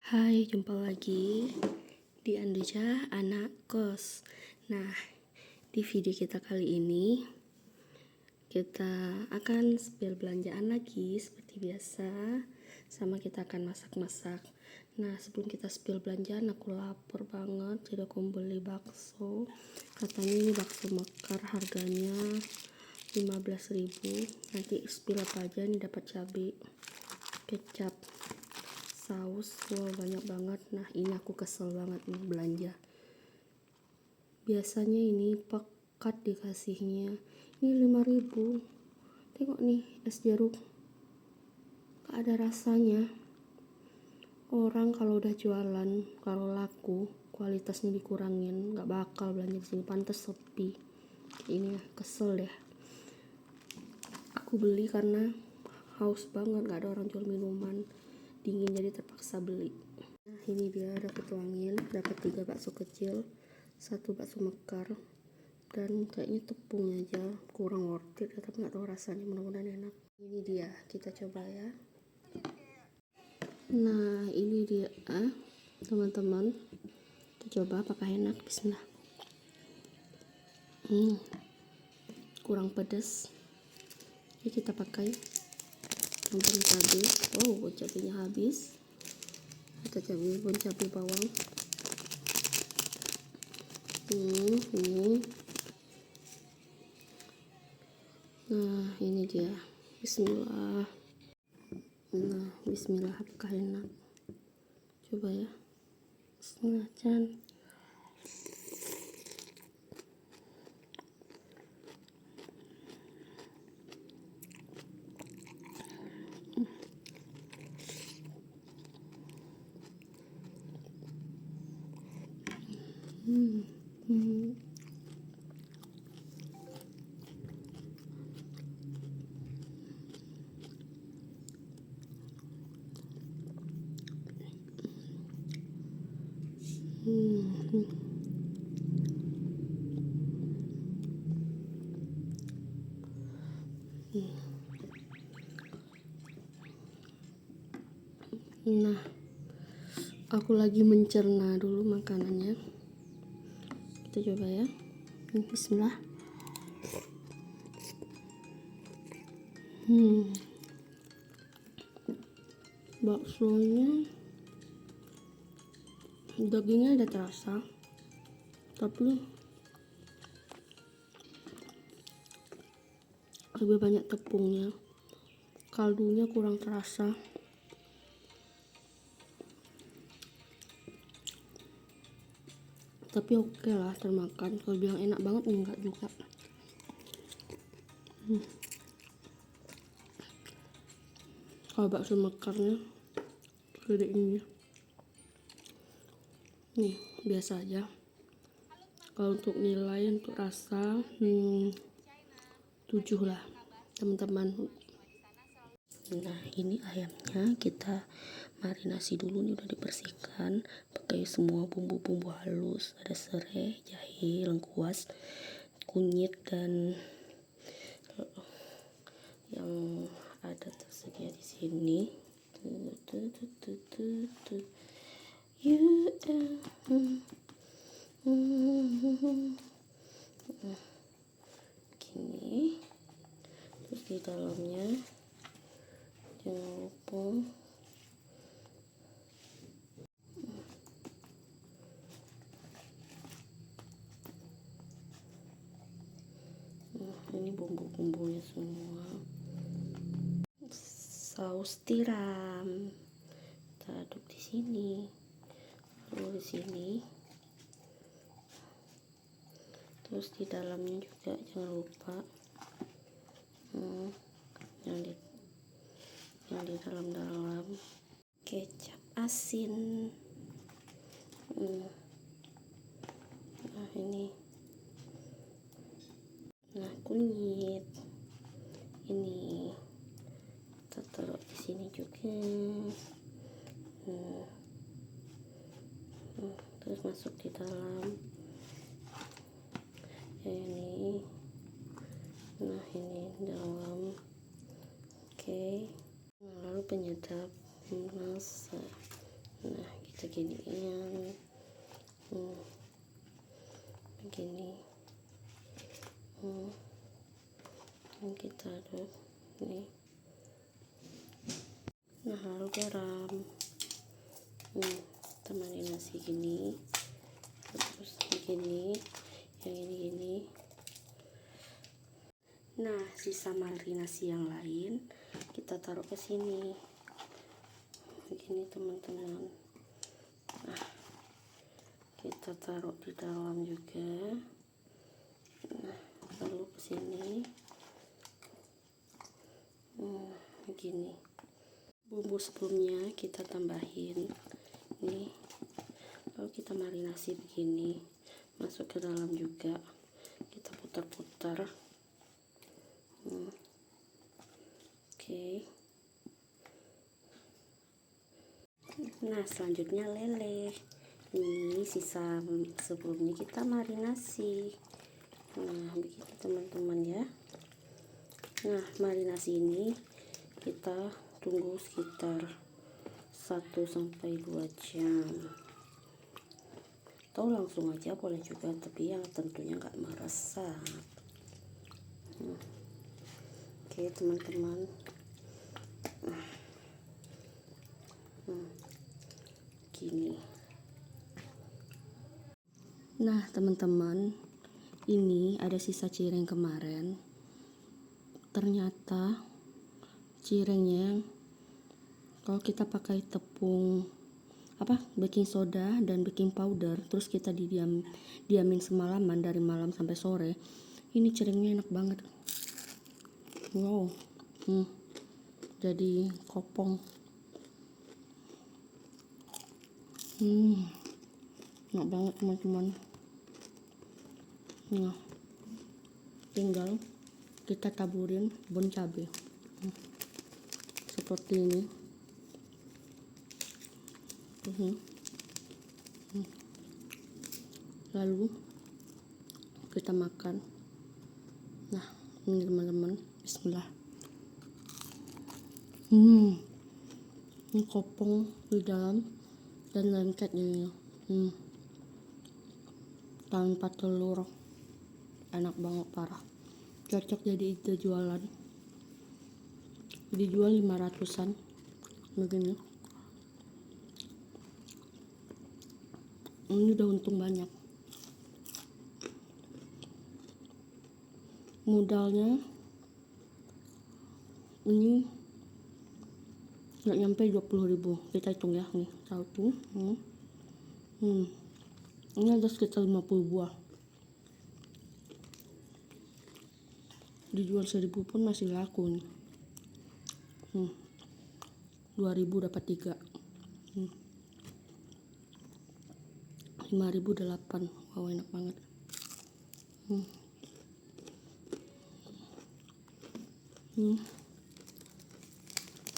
Hai, jumpa lagi di Andeja Anak Kos. Nah, di video kita kali ini kita akan spill belanjaan lagi seperti biasa, sama kita akan masak-masak. Nah, sebelum kita spill belanjaan, aku lapar banget, jadi aku beli bakso. Katanya ini bakso mekar, harganya 15.000. Nanti spill apa aja nih, dapat cabai, kecap, saus, wow banyak banget. Nah, ini aku kesel banget nih belanja. Biasanya ini pekat dikasihnya, ini 5.000. Tengok nih, es jeruk gak ada rasanya. Orang kalau udah jualan, kalau laku, kualitasnya dikurangin, gak bakal belanja di sini. Pantes sepi. Ini kesel deh. Aku beli karena haus banget, gak ada orang jual minuman dingin, jadi terpaksa beli. Nah, ini dia udah aku tuangin, dapat 3 bakso kecil, 1 bakso mekar, dan kayaknya tepungnya aja kurang worth it, tapi nggak tahu rasanya, mudah-mudahan enak. Ini dia, kita coba ya. Nah, ini dia teman-teman, kita coba apakah enak. Bismillah. Kurang pedas, jadi kita pakai campur cabai. Oh, cabainya habis. Kita cabai bawang. Ini. Nah, ini dia. Bismillah. Nah, bismillah, apakah enak? Coba ya. Bismillah, Chan. Nah, aku lagi mencerna dulu makanannya. Kita coba ya. Bismillah. Baksonya dagingnya ada terasa, tapi lebih banyak tepungnya. Kaldunya kurang terasa. Tapi oke lah, termakan. Kalau bilang enak banget, enggak juga. Kalau bakso mekarnya gede ini, nih biasa aja. Kalau untuk nilai, untuk rasa 7 lah teman-teman. Nah, ini ayamnya kita marinasi dulu nih, udah dibersihkan pakai semua bumbu-bumbu halus, ada serai, jahe, lengkuas, kunyit, dan yang ada tersedia di sini. Gini, terus di dalamnya jangan lupa ini bumbu-bumbunya semua. Saus tiram kita aduk di sini, lalu di sini, terus di dalamnya juga jangan lupa yang di dalam kecap asin. Nah, ini, nah kunyit ini kita taruh di sini juga. Terus masuk di dalam ini. Nah, ini dalam. Oke. Lalu penyedap masak. Nah, seginian. Begini. Dan kita aduk nih. Nah, lalu garam. Kita marinasi gini, terus begini, yang ini gini. Nah, sisa marinasi yang lain kita taruh ke sini begini teman-teman. Nah, kita taruh di dalam juga. Nah, lalu ke sini begini. Bumbu sebelumnya kita tambahin nih, lalu kita marinasi begini, masuk ke dalam juga, kita putar-putar. Oke. Nah, selanjutnya lele. Ini sisa sebelumnya kita marinasi. Nah, begitu teman-teman ya. Nah, marinasi ini kita tunggu sekitar 1-2 jam. Atau langsung aja boleh juga, tapi yang tentunya nggak meresap. Oke teman-teman. Gini. Nah teman-teman, ini ada sisa cireng kemarin. Ternyata cirengnya kalau kita pakai tepung baking soda dan baking powder, terus kita diamin semalaman dari malam sampai sore, ini cirengnya enak banget. Wow. Jadi kopong. Enak banget teman-teman. Nah, tinggal kita taburin bon cabai seperti ini. Lalu kita makan. Nah, ini teman-teman, bismillah. Ini kopong di dalam dan lengket ini. Tanpa telur, enak banget parah. Cocok jadi ide jualan. Dijual 500-an begini. Ini udah untung banyak. Modalnya ini nggak nyampe 20.000. Kita hitung ya, nih 1. Ini ada sekitar 50 buah. Dijual 1.000 pun masih laku nih. 2.000 dapat 3. 5.000 8. Wow, enak banget.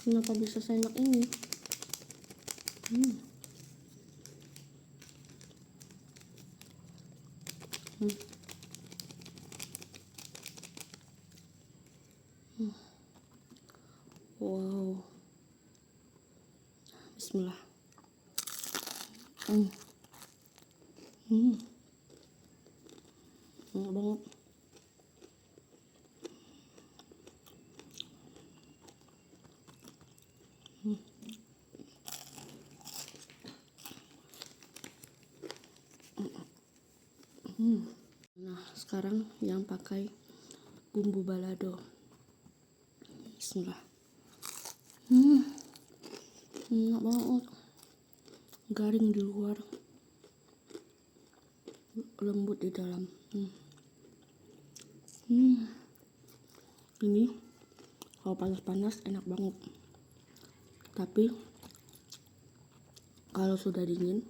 Kenapa bisa seenak ini? Wow. Bismillah. Enak banget. Nah, sekarang yang pakai bumbu balado. Bismillah. Enak banget. Garing di luar, lembut di dalam. Ini kalau panas-panas enak banget. Tapi kalau sudah dingin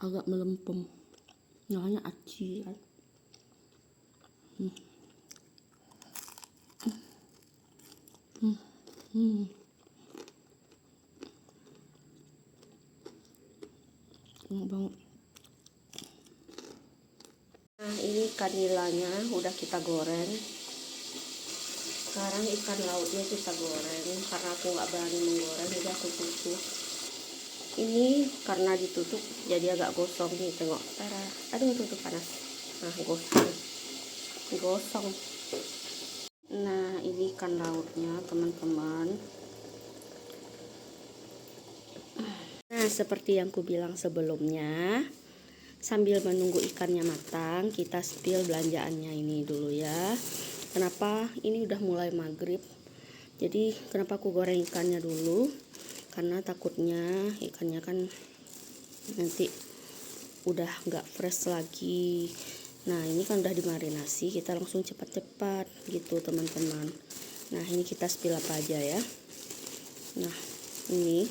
agak melempem. Namanya aci kan. Enak banget. Nah, ini ikan nilanya udah kita goreng. Sekarang ikan lautnya kita goreng, karena aku nggak berani menggoreng, jadi aku kukus. Ini karena ditutup jadi agak gosong nih, tengok. Tara. Aduh, tutup panas. Nah, gosong. Nah, ini ikan lautnya, teman-teman. Nah, seperti yang ku bilang sebelumnya, sambil menunggu ikannya matang, kita spill belanjaannya ini dulu ya. Kenapa? Ini udah mulai maghrib. Jadi, kenapa aku goreng ikannya dulu? Karena takutnya ikannya kan nanti udah nggak fresh lagi. Nah, ini kan udah dimarinasi, kita langsung cepat-cepat gitu teman-teman. Nah, ini kita spill apa aja ya. Nah, ini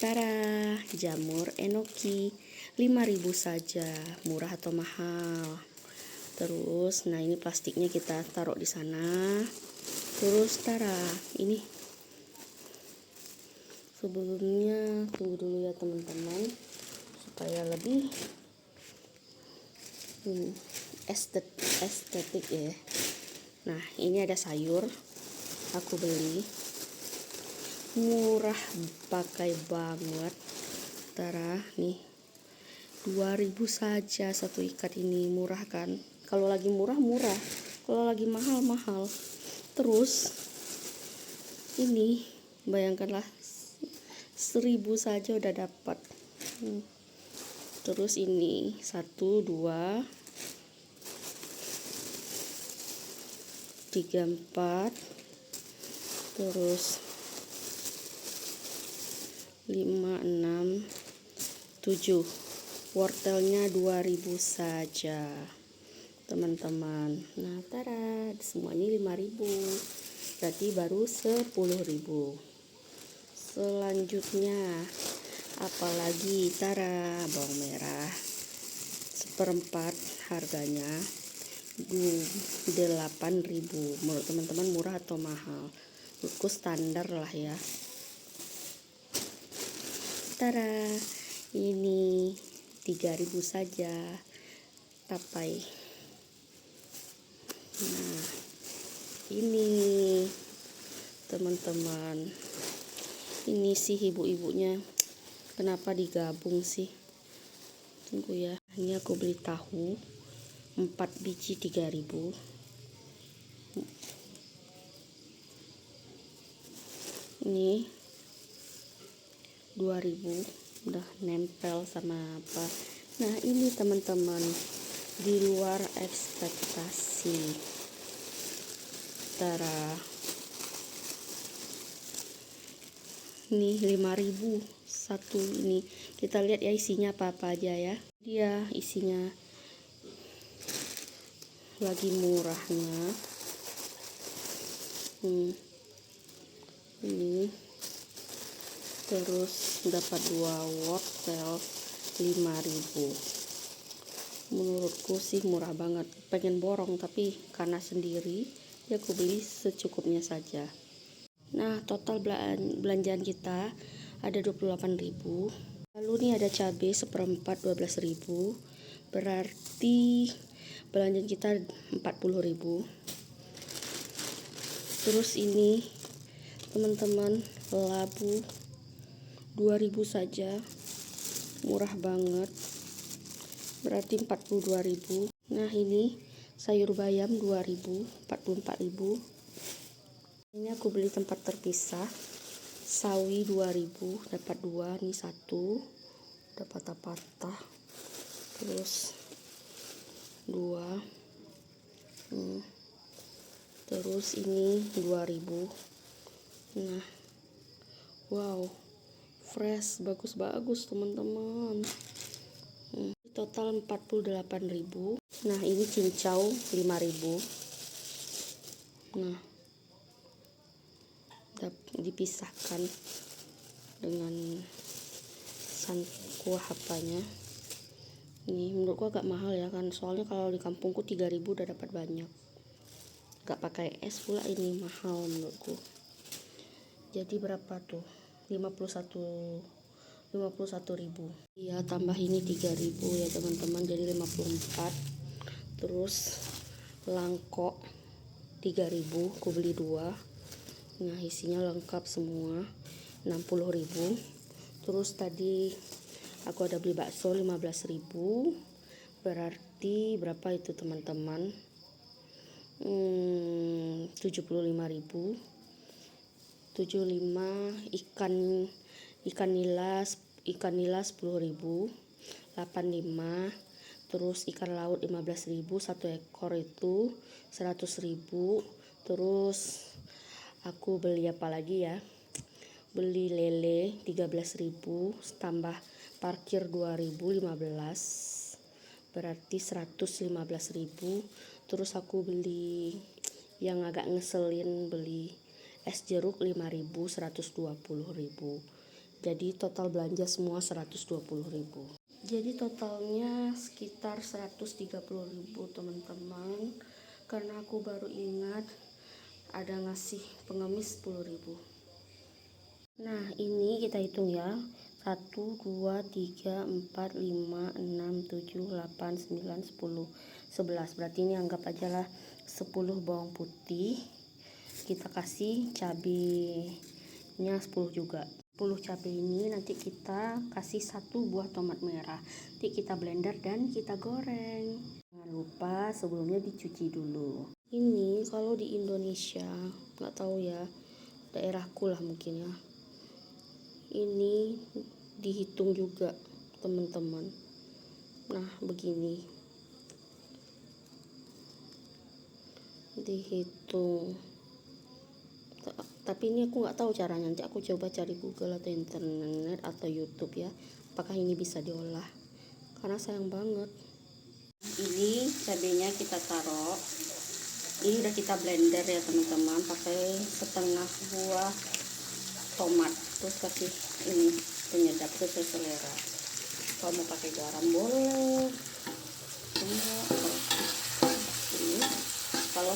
tara, jamur enoki 5.000 saja, murah atau mahal. Terus, nah ini plastiknya kita taruh di sana. Terus tara, ini sebelumnya tunggu dulu ya teman-teman supaya lebih estetik ya. Nah, ini ada sayur aku beli murah, pakai banget. Tara nih 2.000 saja satu ikat ini, murah kan? Kalau lagi murah, kalau lagi mahal. Terus ini bayangkanlah 1.000 saja udah dapat. Terus ini 1, 2, 3, 4, terus 5, 6, 7. Wortelnya 2.000 saja teman-teman. Nah, tara, semuanya 5.000, berarti baru 10.000. Selanjutnya apalagi, tara, bawang merah 1/4 harganya 8.000. Menurut teman-teman murah atau mahal? Menurutku standar lah ya. Tara, ini 3.000 saja tapai. Nah, ini teman-teman, ini sih ibu-ibunya kenapa digabung sih? Tunggu ya, ini aku beli tahu 4 biji 3.000. Ini 2.000, udah nempel sama apa. Nah, ini teman-teman di luar ekspektasi. Tara, ini 5.000 satu ini. Kita lihat ya isinya apa-apa aja ya. Dia isinya lagi murahnya. Ini terus dapat 2 wortel 5.000. Menurutku sih murah banget. Pengen borong tapi karena sendiri ya aku beli secukupnya saja. Nah, total belanjaan kita ada 28.000. Lalu nih ada cabai 1/4 12.000. Berarti belanjaan kita 40.000. Terus ini teman-teman labu 2.000 saja, murah banget, berarti 42.000. Nah, ini sayur bayam 2.000, 44.000. Ini aku beli tempat terpisah. Sawi 2.000, dapat 2, nih 1 udah patah-patah. Terus 2. Terus ini 2.000. Nah, wow, fresh, bagus-bagus teman-teman. Total 48.000. Nah, ini cincau 5.000. Nah, dipisahkan dengan kuah apanya. Ini menurutku agak mahal ya kan, soalnya kalau di kampungku 3.000 udah dapat banyak. Gak pakai es pula, ini mahal menurutku. Jadi berapa tuh? 51.000. Ya, tambah ini 3.000 ya teman-teman, jadi 54. Terus langkok 3.000, aku beli 2. Nah, isinya lengkap semua 60.000. Terus tadi aku ada beli bakso 15.000, berarti berapa itu teman-teman? 75.000. 75 ikan nila 10.000, 85. Terus ikan laut 15.000 satu ekor itu 100.000. Terus aku beli apa lagi ya, beli lele 13.000 tambah parkir 2.015, berarti 115.000. Terus aku beli yang agak ngeselin, beli es jeruk 5.000, 120.000. Jadi total belanja semua 120.000. Jadi totalnya sekitar 130.000 teman-teman, karena aku baru ingat ada ngasih pengemis 10.000. Nah ini kita hitung ya, 1, 2, 3, 4, 5, 6, 7, 8, 9, 10, 11. Berarti ini anggap aja lah 10 bawang putih. Kita kasih cabenya 10 juga. 10 cabai ini nanti kita kasih 1 buah tomat merah. Nanti kita blender dan kita goreng. Jangan lupa sebelumnya dicuci dulu. Ini kalau di Indonesia, nggak tahu ya, daerahku lah mungkin ya, ini dihitung juga teman-teman. Nah begini, dihitung. Tapi ini aku nggak tahu caranya, nanti aku coba cari Google atau internet atau YouTube ya, apakah ini bisa diolah, karena sayang banget. Ini cabenya kita taruh, ini udah kita blender ya teman-teman, pakai setengah buah tomat. Terus kasih ini penyedap sesuai selera, kalau mau pakai garam boleh, enggak ini kalau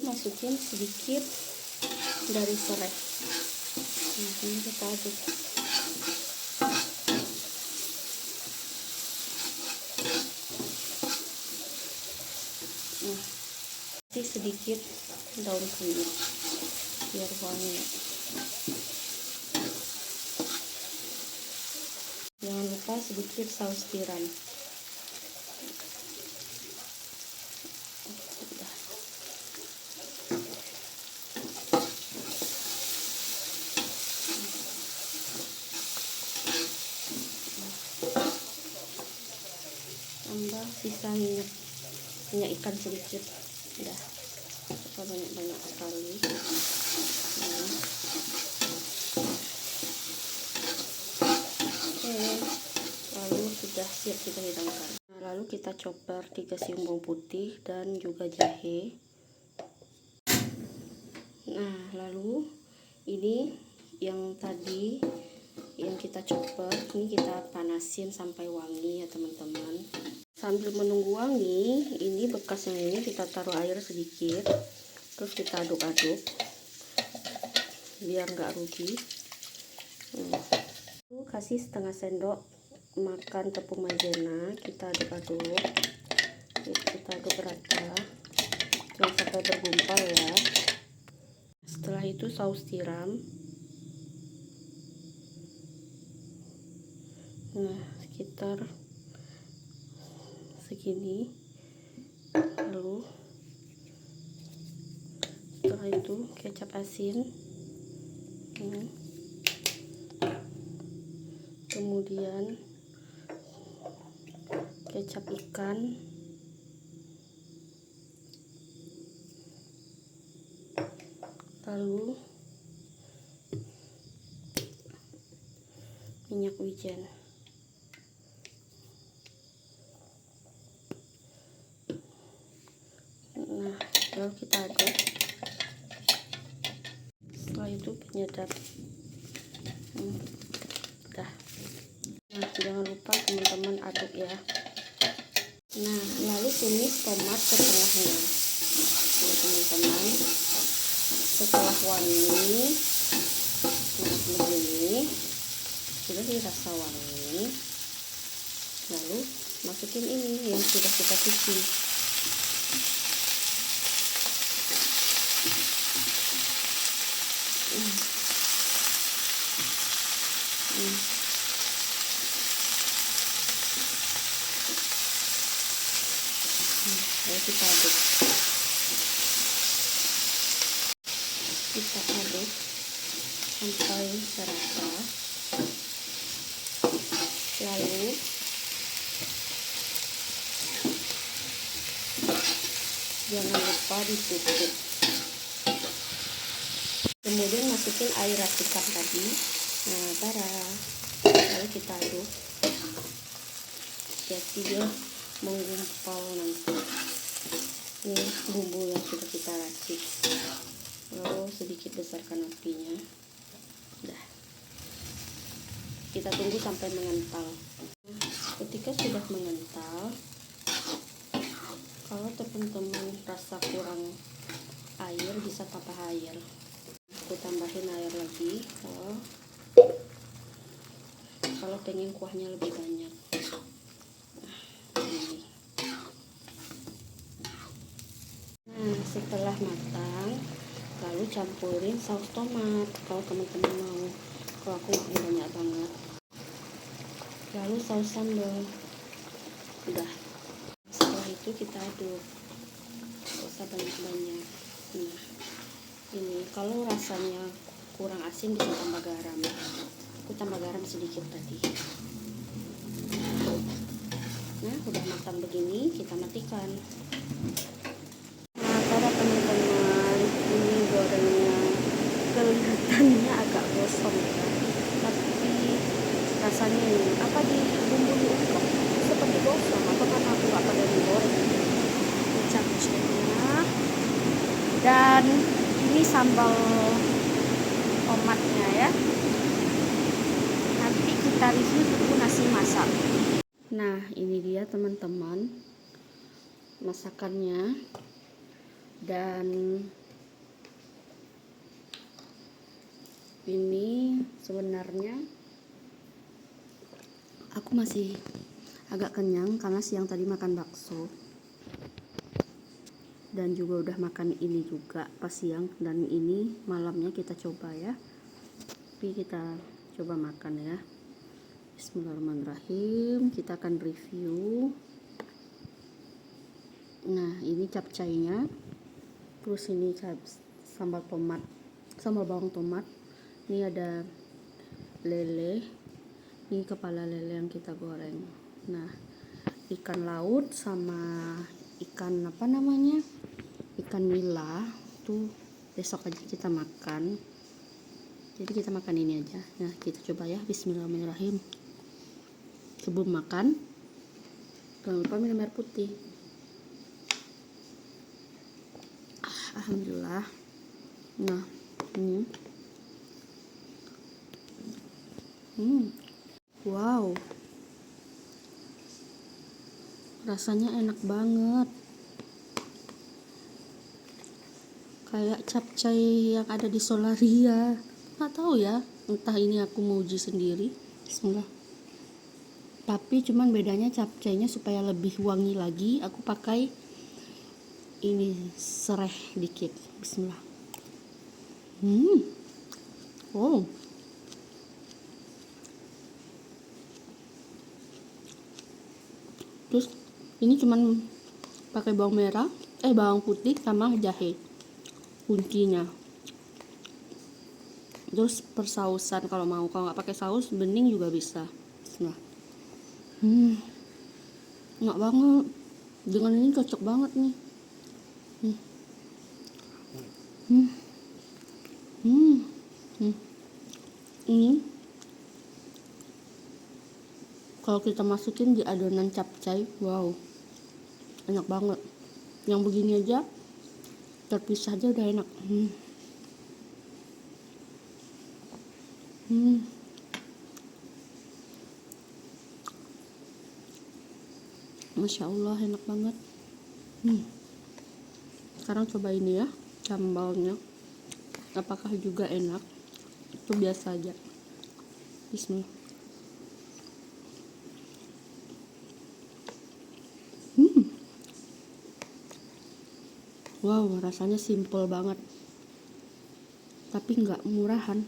masukin sedikit dari serai. Ini kita aduk. Sedikit daun kunyit biar wangi. Jangan lupa sedikit saus tiram. Tambah sisa minyak ikan sedikit. Udah, kita banyak sekali. Oke, lalu sudah siap kita hidangkan. Nah, lalu kita chopper 3 siung bawang putih dan juga jahe. Nah lalu ini yang tadi yang kita chopper, ini kita panasin sampai wangi ya teman-teman. Sambil menunggu wangi, ini bekas yang ini kita taruh air sedikit, terus kita aduk-aduk biar nggak rugi. Kasih setengah sendok makan tepung maizena, kita aduk-aduk, kita aduk rata, jangan sampai bergumpal ya. Setelah itu saus tiram. Nah sekitar segini. Lalu setelah itu kecap asin, kemudian kecap ikan, lalu minyak wijen. Nah lalu kita aduk. Setelah itu penyedap. Udah. Nah jangan lupa teman-teman aduk ya. Nah lalu tumis tomat setengahnya. Nah teman-teman, setelah wangi, nah begini sudah dirasa wangi, lalu masukin ini yang sudah kita cuci. Lalu kita aduk sampai serata. Lalu jangan lupa ditutup. Kemudian masukin air racikan tadi. Nah, lalu kita aduk. Jadi dia menggumpal nanti. Ini bumbu yang sudah kita racik. Lalu sedikit besarkan apinya. Dah. Kita tunggu sampai mengental. Ketika sudah mengental, kalau teman-teman rasa kurang air, bisa tambah air. Aku tambahin air lagi. Kalau pengen kuahnya lebih banyak. Nah, setelah matang, lalu campurin saus tomat kalau teman-teman mau. Kalau aku nggak banyak banget. Lalu saus sambal. Udah. Setelah itu kita aduk. Gak usah banyak-banyak. Nah, ini kalau rasanya kurang asin bisa tambah garam. Aku tambah garam sedikit tadi. Nah, udah matang begini, kita matikan. Nah, para teman-teman, ini gorengnya kelihatannya agak gosong ya, tapi rasanya ini di bumbu diungkep seperti gosong, atau karena aku nggak pada digoreng. Capcaynya, dan ini sambal tomatnya ya. Nanti kita review tunggu nasi masak. Nah, ini dia teman-teman masakannya. Dan ini sebenarnya aku masih agak kenyang karena siang tadi makan bakso. Dan juga udah makan ini juga pas siang, dan ini malamnya kita coba ya. Tapi kita coba makan ya. Bismillahirrahmanirrahim. Kita akan review. Nah, ini capcaynya. Terus ini sambal tomat, sambal bawang tomat. Ini ada lele. Ini kepala lele yang kita goreng. Nah, ikan laut sama ikan ikan nila tuh besok aja kita makan. Jadi kita makan ini aja. Nah, kita coba ya. Bismillahirrahmanirrahim. Sebelum makan, jangan lupa minum air putih. Alhamdulillah. Nah, ini. Wow. Rasanya enak banget. Kayak capcay yang ada di Solaria. Nggak tahu ya, entah ini aku mau uji sendiri. Bismillah. Tapi cuman bedanya capcaynya supaya lebih wangi lagi, aku pakai ini sereh dikit. Bismillah. Oh. Terus ini cuman pakai bawang putih sama jahe. Kuncinya. Terus persausan kalau mau, kalau nggak pakai saus bening juga bisa. Bismillah. Enak banget. Dengan ini cocok banget nih. Ini kalau kita masukin di adonan capcay, wow, enak banget. Yang begini aja terpisah aja udah enak. Masya Allah, enak banget. Sekarang coba ini ya, sambalnya. Apakah juga enak? Itu biasa aja. Bismillah. Wow, rasanya simple banget, tapi nggak murahan.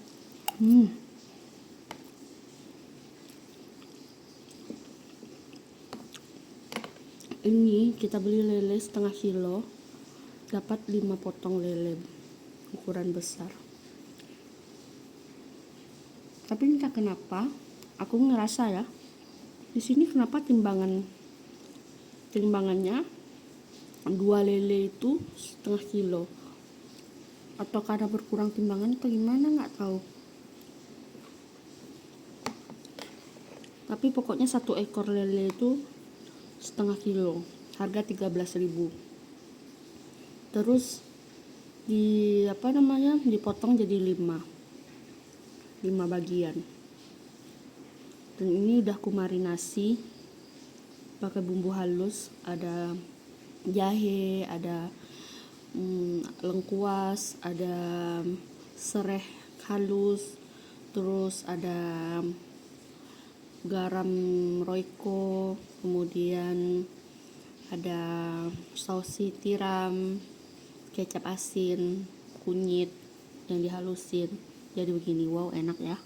Ini kita beli lele setengah kilo, dapat 5 potong lele ukuran besar. Tapi entah kenapa aku ngerasa ya, di sini kenapa timbangannya 2 lele itu setengah kilo, atau karena berkurang timbangan atau gimana, nggak tahu. Tapi pokoknya 1 ekor lele itu setengah kilo, harga 13.000. Terus dipotong jadi 5 bagian. Dan ini udah kumarinasi pakai bumbu halus, ada jahe, ada lengkuas, ada sereh halus, terus ada garam royco, kemudian ada saus tiram, kecap asin, kunyit yang dihalusin jadi begini. Wow, enak ya.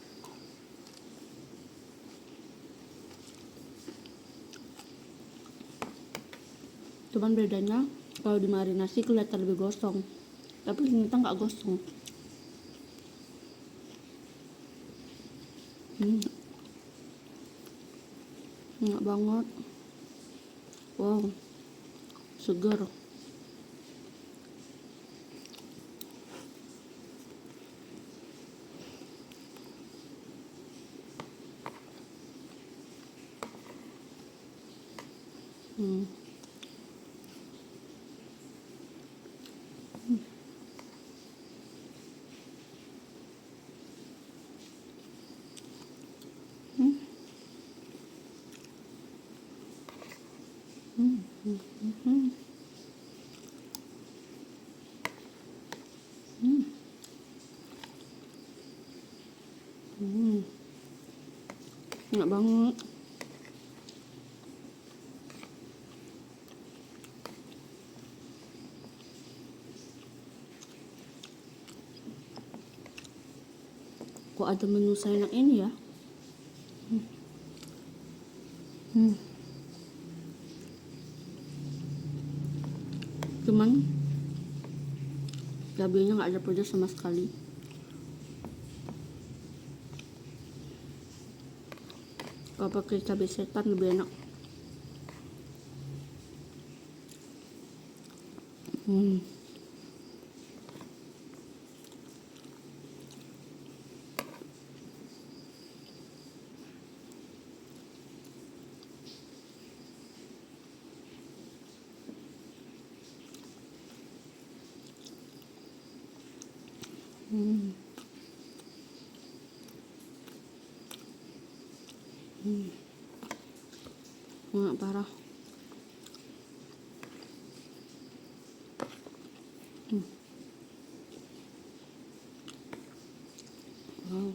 Cuman bedanya kalau dimarinasi kelihatan lebih gosong, tapi ternyata nggak gosong. Enak banget. Wow, seger. Enak banget. Kok ada menu seenak ini ya? Cuman cabenya nggak ada pedas sama sekali. Kalau pakai cabai setan lebih enak. Enak parah. Wow.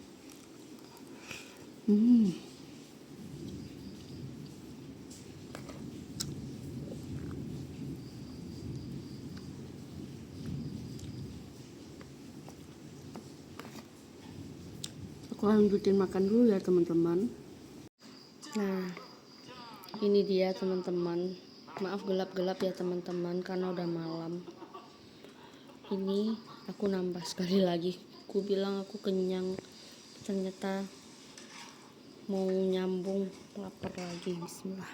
Aku lanjutin makan dulu ya teman-teman. Nah, ini dia teman-teman. Maaf gelap-gelap ya teman-teman karena udah malam. Ini aku nambah sekali lagi. Aku bilang aku kenyang, ternyata mau nyambung, lapar lagi. Bismillah.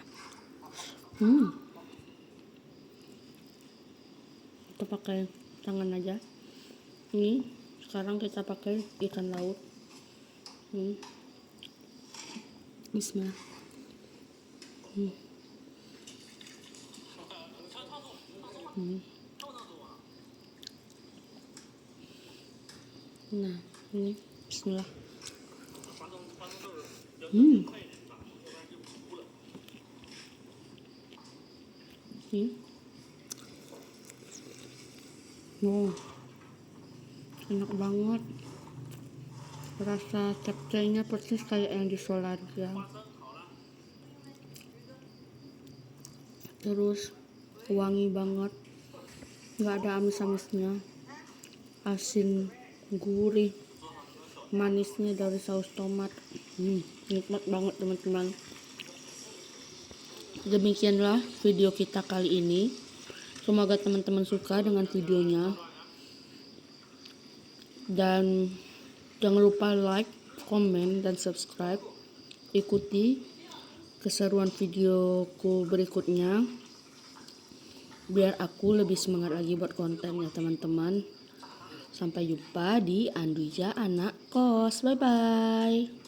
Kita pakai tangan aja. Ini sekarang kita pakai ikan laut. Bismillah. Nah, ini bismillah. Wow, enak banget. Rasa capcaynya persis kayak yang di Solaria. Terus wangi banget. nggak ada amis-amisnya, asin, gurih, manisnya dari saus tomat. Nikmat banget teman-teman. Demikianlah video kita kali ini. Semoga teman-teman suka dengan videonya. Dan jangan lupa like, komen, dan subscribe. Ikuti keseruan videoku berikutnya, biar aku lebih semangat lagi buat konten ya teman-teman. Sampai jumpa di Anduja Anak Kos. Bye bye.